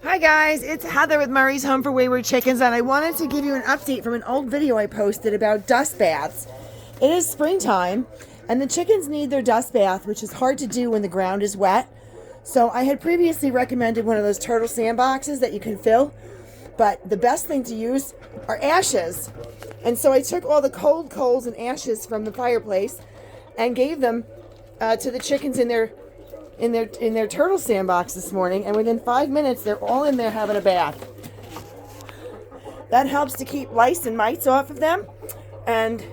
Hi guys, it's Heather with Murray's Home for Wayward Chickens, and I wanted to give you an update from an old video I posted about dust baths. It is springtime, and the chickens need their dust bath, which is hard to do when the ground is wet. So I had previously recommended one of those turtle sandboxes that you can fill, but the best thing to use are ashes. And so I took all the cold coals and ashes from the fireplace and gave them to the chickens in their turtle sandbox this morning, and within 5 minutes they're all in there having a bath. That helps to keep lice and mites off of them, and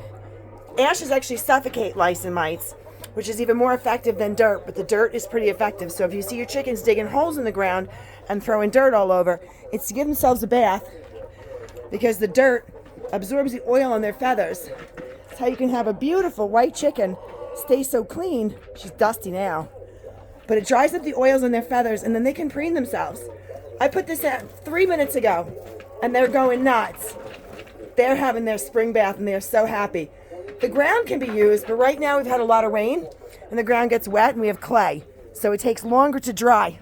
ashes actually suffocate lice and mites, which is even more effective than dirt, but the dirt is pretty effective. So if you see your chickens digging holes in the ground and throwing dirt all over, it's to give themselves a bath, because the dirt absorbs the oil on their feathers. That's how you can have a beautiful white chicken stay so clean. She's dusty now, but it dries up the oils on their feathers, and then they can preen themselves. I put this at 3 minutes ago, and they're going nuts. They're having their spring bath, and they're so happy. The ground can be used, but right now we've had a lot of rain, and the ground gets wet, and we have clay, so it takes longer to dry.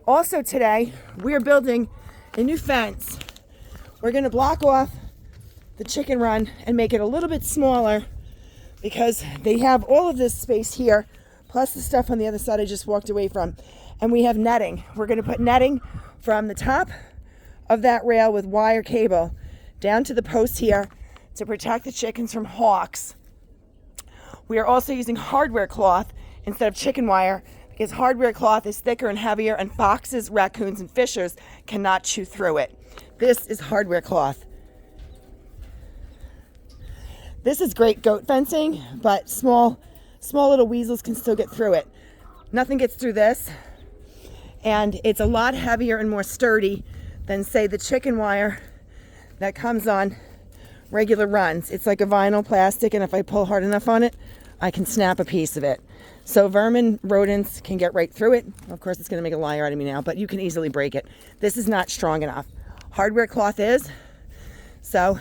Also today, we're building a new fence. We're going to block off the chicken run and make it a little bit smaller, because they have all of this space here, plus the stuff on the other side I just walked away from. And we have netting. We're going to put netting from the top of that rail with wire cable down to the post here to protect the chickens from hawks. We are also using hardware cloth instead of chicken wire, because hardware cloth is thicker and heavier, and foxes, raccoons, and fishers cannot chew through it. This is hardware cloth. This is great goat fencing, but small little weasels can still get through it. Nothing gets through this, and it's a lot heavier and more sturdy than, say, the chicken wire that comes on regular runs. It's like a vinyl plastic, and if I pull hard enough on it, I can snap a piece of it. So vermin, rodents can get right through it. Of course, it's going to make a liar out of me now, but you can easily break it. This is not strong enough. Hardware cloth is. So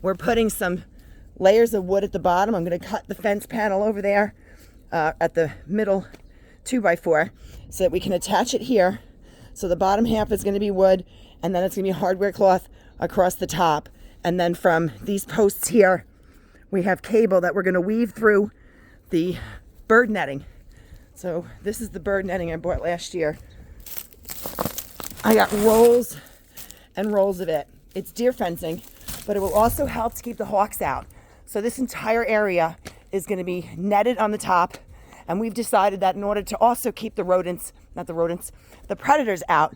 we're putting some layers of wood at the bottom. I'm going to cut the fence panel over there at the middle 2x4 so that we can attach it here. So the bottom half is going to be wood, and then it's going to be hardware cloth across the top. And then from these posts here, we have cable that we're going to weave through the bird netting. So this is the bird netting I bought last year. I got rolls and rolls of it. It's deer fencing, but it will also help to keep the hawks out. So this entire area is going to be netted on the top, and we've decided that in order to also keep the the predators out,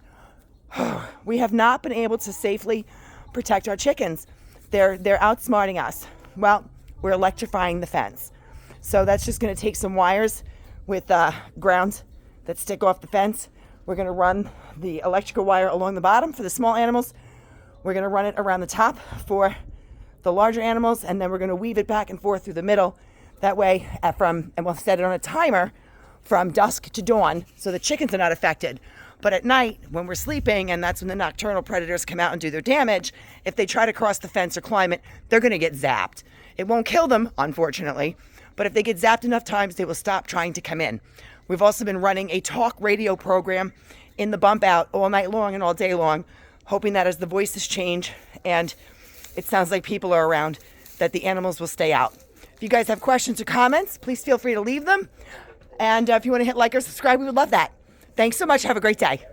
we have not been able to safely protect our chickens. They're outsmarting us. Well, we're electrifying the fence. So that's just going to take some wires with ground that stick off the fence. We're going to run the electrical wire along the bottom for the small animals. We're going to run it around the top for the larger animals, and then we're going to weave it back and forth through the middle. That way, and we'll set it on a timer from dusk to dawn, so the chickens are not affected. But at night, when we're sleeping, and that's when the nocturnal predators come out and do their damage, if they try to cross the fence or climb it, they're going to get zapped. It won't kill them, unfortunately, but if they get zapped enough times, they will stop trying to come in. We've also been running a talk radio program in the bump out all night long and all day long, hoping that as the voices change and it sounds like people are around, that the animals will stay out. If you guys have questions or comments, please feel free to leave them. And if you want to hit like or subscribe, we would love that. Thanks so much. Have a great day.